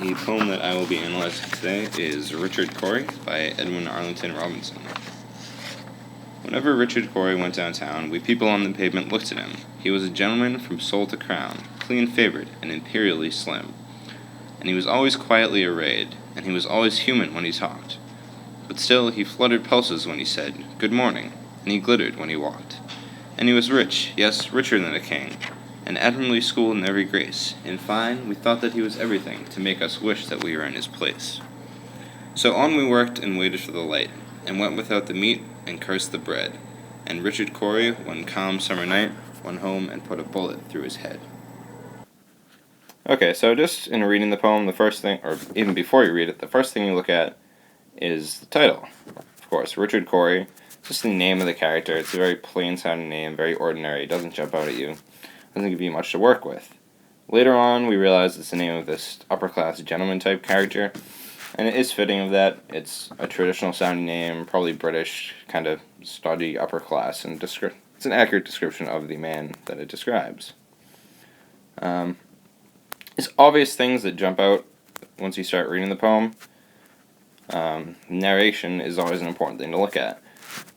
The poem that I will be analyzing today is Richard Cory by Edwin Arlington Robinson. Whenever Richard Cory went downtown, we people on the pavement looked at him. He was a gentleman from sole to crown, clean-favored and imperially slim. And he was always quietly arrayed, and he was always human when he talked. But still he fluttered pulses when he said, "Good morning," and he glittered when he walked. And he was rich, yes, richer than a king, and admirably schooled in every grace. In fine, we thought that he was everything to make us wish that we were in his place. So on we worked and waited for the light, and went without the meat and cursed the bread. And Richard Cory, one calm summer night, went home and put a bullet through his head. Okay, so just in reading the poem, the first thing, or even before you read it, the first thing you look at is the title. Of course, Richard Cory, just the name of the character. It's a very plain-sounding name, very ordinary. It doesn't jump out at you. Doesn't give you much to work with. Later on, we realize it's the name of this upper-class gentleman-type character, and it is fitting of that. It's a traditional-sounding name, probably British, kind of stodgy upper-class, and it's an accurate description of the man that it describes. It's obvious things that jump out once you start reading the poem. Narration is always an important thing to look at.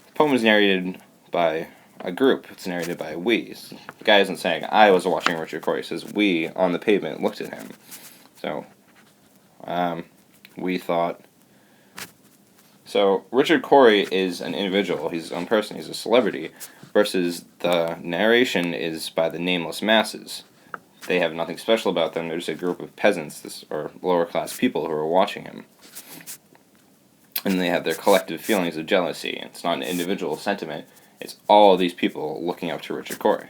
The poem is narrated by a group. It's narrated by we. The guy isn't saying, "I was watching Richard Cory." He says, "We on the pavement looked at him." So, we thought. So, Richard Cory is an individual. He's his own person. He's a celebrity. Versus the narration is by the nameless masses. They have nothing special about them. They're just a group of peasants or lower-class people who are watching him. And they have their collective feelings of jealousy. It's not an individual sentiment. It's all these people looking up to Richard Cory.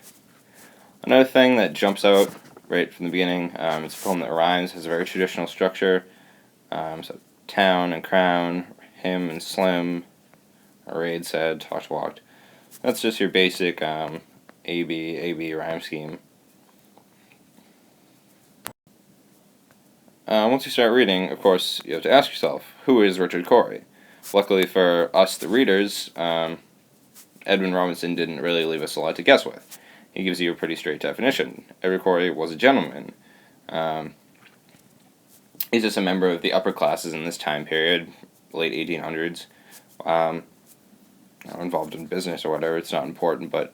Another thing that jumps out right from the beginning, it's a poem that rhymes, has a very traditional structure. So town and crown, him and slim, arrayed, said, talked, walked. That's just your basic A-B rhyme scheme. Once you start reading, of course, you have to ask yourself, who is Richard Cory? Luckily for us, the readers, Edwin Robinson didn't really leave us a lot to guess with. He gives you a pretty straight definition. Edward Cory was a gentleman. He's just a member of the upper classes in this time period, late 1800s. Involved in business or whatever, it's not important, but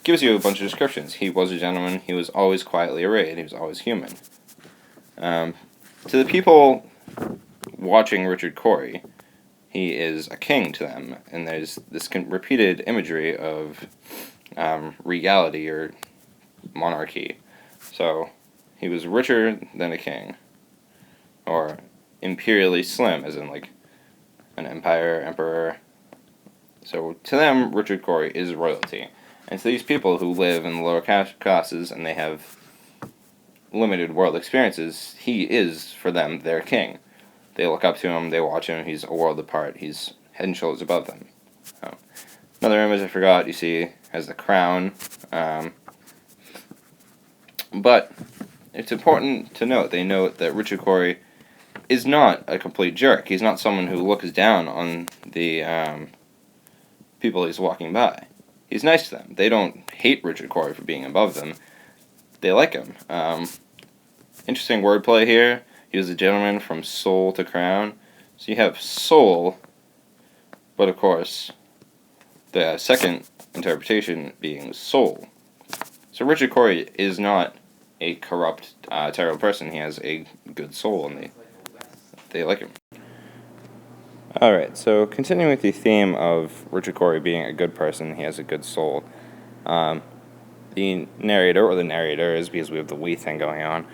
gives you a bunch of descriptions. He was a gentleman, he was always quietly arrayed, he was always human. To the people watching Richard Cory, he is a king to them, and there's this repeated imagery of regality or monarchy. So, he was richer than a king, or imperially slim, as in like an emperor. So, to them, Richard Cory is royalty. And to these people who live in the lower classes and they have limited world experiences, he is, for them, their king. They look up to him, they watch him, he's a world apart, he's head and shoulders above them. Another image I forgot, you see, has the crown. But it's important to note, they note that Richard Cory is not a complete jerk. He's not someone who looks down on the people he's walking by. He's nice to them. They don't hate Richard Cory for being above them. They like him. Interesting wordplay here. He was a gentleman from soul to crown. So you have soul, but of course, the second interpretation being soul. So Richard Cory is not a corrupt, terrible person. He has a good soul, and they like him. Alright, so continuing with the theme of Richard Cory being a good person, he has a good soul. The narrator, or the narrators, because we have the we thing going on,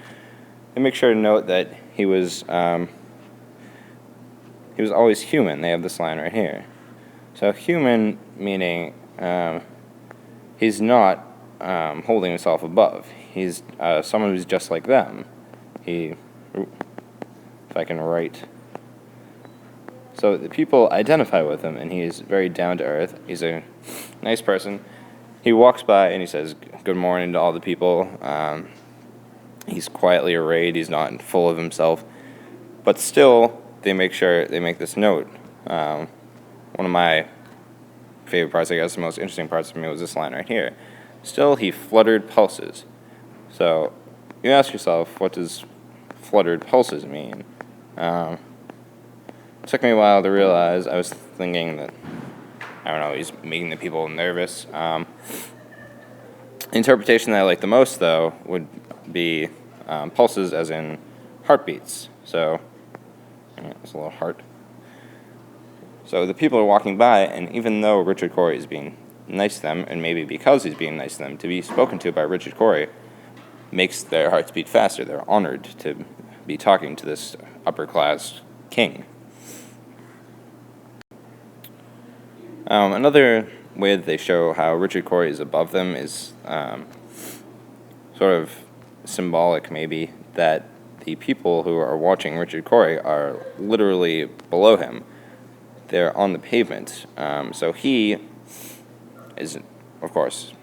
they make sure to note that he was always human. They have this line right here. So human meaning he's not holding himself above. He's someone who's just like them. If I can write. So the people identify with him, and he's very down to earth. He's a nice person. He walks by and he says good morning to all the people. He's quietly arrayed. He's not full of himself. But still, they make this note. One of my favorite parts, I guess the most interesting parts for me, was this line right here. Still, he fluttered pulses. So, you ask yourself, what does fluttered pulses mean. It took me a while to realize. I was thinking that, I don't know, he's making the people nervous. The interpretation that I like the most, though, would be pulses as in heartbeats. So, it's a little heart. So the people are walking by, and even though Richard Cory is being nice to them, and maybe because he's being nice to them, to be spoken to by Richard Cory makes their hearts beat faster. They're honored to be talking to this upper-class king. Another way that they show how Richard Cory is above them is sort of symbolic, maybe, that the people who are watching Richard Cory are literally below him. They're on the pavement. So he is, of course,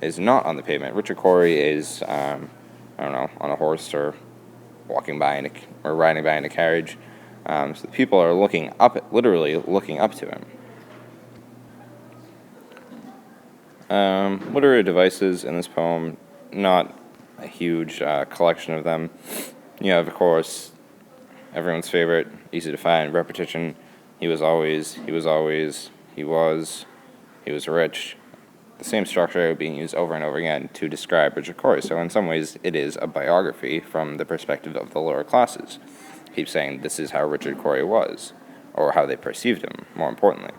is not on the pavement. Richard Cory is, I don't know, on a horse or walking by or riding by in a carriage. So the people are looking up, literally looking up to him. Literary devices in this poem, not a huge collection of them. You have, of course, everyone's favorite, easy to find, repetition. He was always, he was always, he was rich. The same structure being used over and over again to describe Richard Cory. So in some ways, it is a biography from the perspective of the lower classes. Keep saying this is how Richard Cory was, or how they perceived him, more importantly.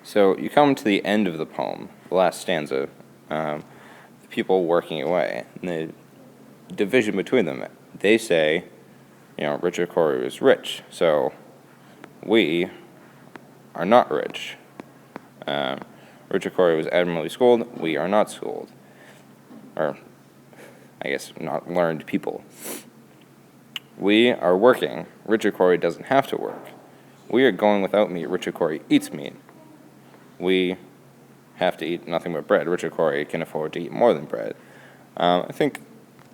So you come to the end of the poem, the last stanza, the people working away, and the division between them. They say, Richard Cory was rich, so we are not rich. Richard Cory was admirably schooled, we are not schooled. Or, I guess, not learned people. We are working, Richard Cory doesn't have to work. We are going without meat, Richard Cory eats meat. We have to eat nothing but bread. Richard Cory can afford to eat more than bread. I think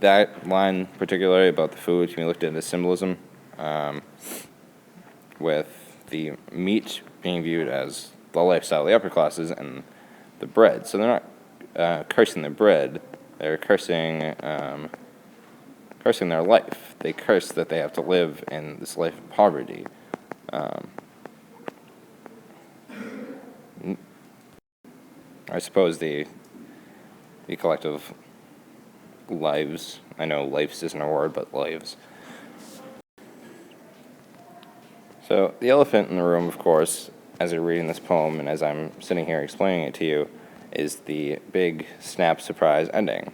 that line, particularly about the food, can be looked at as symbolism, with the meat being viewed as the lifestyle of the upper classes and the bread. So they're not cursing the bread; they're cursing their life. They curse that they have to live in this life of poverty. I suppose the collective lives. I know lives isn't a word, but lives. So the elephant in the room, of course, as you're reading this poem and as I'm sitting here explaining it to you, is the big snap surprise ending.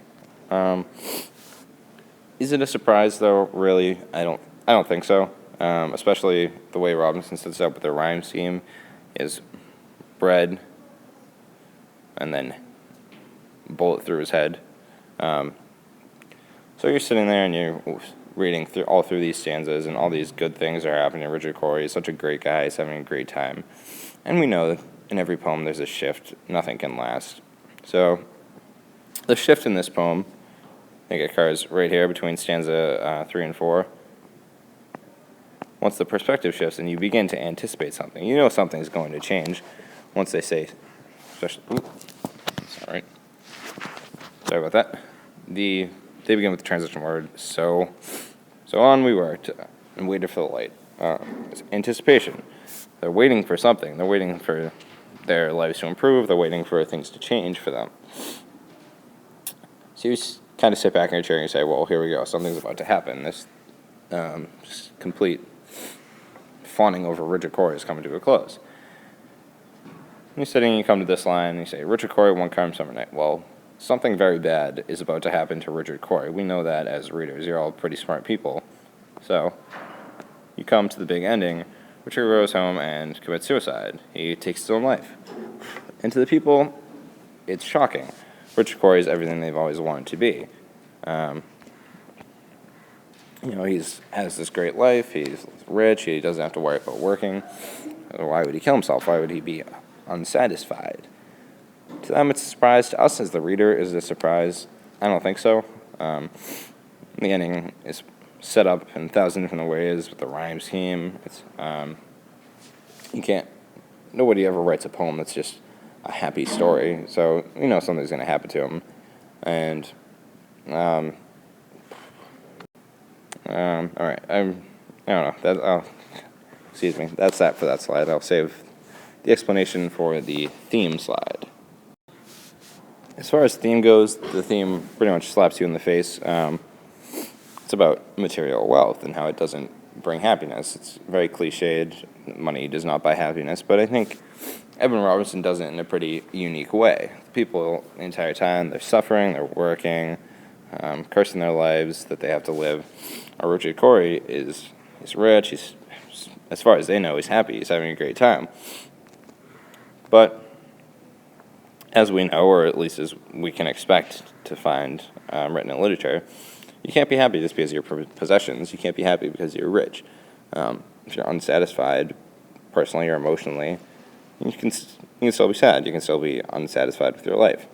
Is it a surprise though? Really, I don't think so. Especially the way Robinson sets it up with the rhyme scheme is bread and then bullet through his head. So you're sitting there and you're reading through these stanzas, and all these good things are happening to Richard Cory. He's such a great guy. He's having a great time. And we know that in every poem there's a shift. Nothing can last. So the shift in this poem, I think it occurs right here between stanza 3 and 4. Once the perspective shifts and you begin to anticipate something, you know something's going to change. Once they say, especially, sorry about that. They begin with the transition word, so on we worked and waited for the light. It's anticipation. They're waiting for something. They're waiting for their lives to improve. They're waiting for things to change for them. So you kind of sit back in your chair and you say, well, here we go. Something's about to happen. This just complete fawning over Richard Cory is coming to a close. And you're sitting and you come to this line and you say, Richard Cory, one calm summer night. Well, something very bad is about to happen to Richard Cory. We know that as readers. You're all pretty smart people. So you come to the big ending. Richard goes home and commits suicide. He takes his own life. And to the people, it's shocking. Richard Cory is everything they've always wanted to be. He has this great life. He's rich. He doesn't have to worry about working. Why would he kill himself? Why would he be unsatisfied? To them, it's a surprise. To us, as the reader, is it a surprise? I don't think so. The ending is set up in 1,000 different ways with the rhyme scheme. It's nobody ever writes a poem that's just a happy story. So something's going to happen to him, and All right. I don't know. Excuse me. That's that for that slide. I'll save the explanation for the theme slide. As far as theme goes, the theme pretty much slaps you in the face. It's about material wealth and how it doesn't bring happiness. It's very cliched. Money does not buy happiness, but I think Edwin Robertson does it in a pretty unique way. People, the entire time, they're suffering, they're working, cursing their lives that they have to live. Richard Cory is rich. He's, as far as they know, he's happy. He's having a great time. But as we know, or at least as we can expect to find written in literature, you can't be happy just because of your possessions. You can't be happy because you're rich. If you're unsatisfied, personally or emotionally, you can still be sad. You can still be unsatisfied with your life.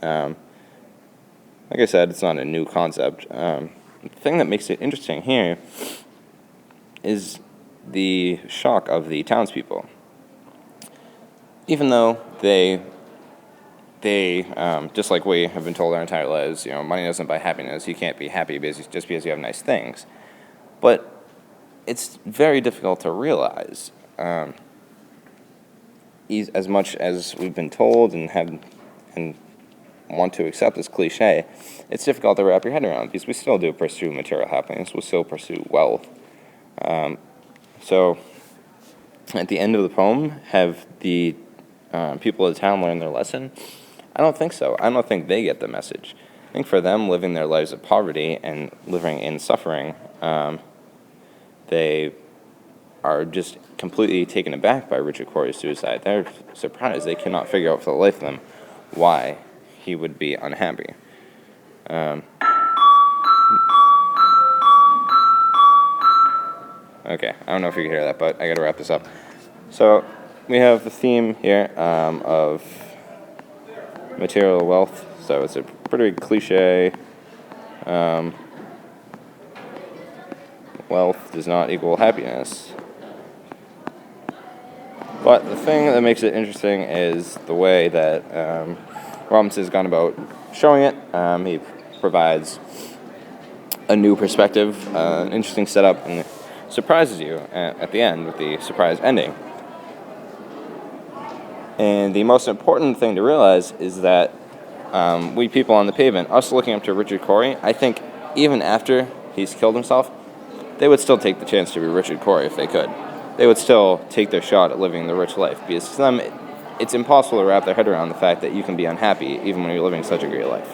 Like I said, it's not a new concept. The thing that makes it interesting here is the shock of the townspeople. Even though they just like we have been told our entire lives, money doesn't buy happiness. You can't be happy just because you have nice things. But it's very difficult to realize. As much as we've been told and want to accept as cliche, it's difficult to wrap your head around because we still do pursue material happiness. We still pursue wealth. So at the end of the poem, have the people of the town learn their lesson? I don't think so. I don't think they get the message. I think for them, living their lives of poverty and living in suffering, they are just completely taken aback by Richard Cory's suicide. They're surprised. They cannot figure out for the life of them why he would be unhappy. Okay, I don't know if you can hear that, but I gotta wrap this up. So we have the theme here of material wealth. So it's a pretty cliche. Wealth does not equal happiness. But the thing that makes it interesting is the way that Robinson has gone about showing it. He provides a new perspective, an interesting setup, and surprises you at the end with the surprise ending. And the most important thing to realize is that we people on the pavement, us looking up to Richard Cory, I think even after he's killed himself, they would still take the chance to be Richard Cory if they could. They would still take their shot at living the rich life because to them, it's impossible to wrap their head around the fact that you can be unhappy even when you're living such a great life.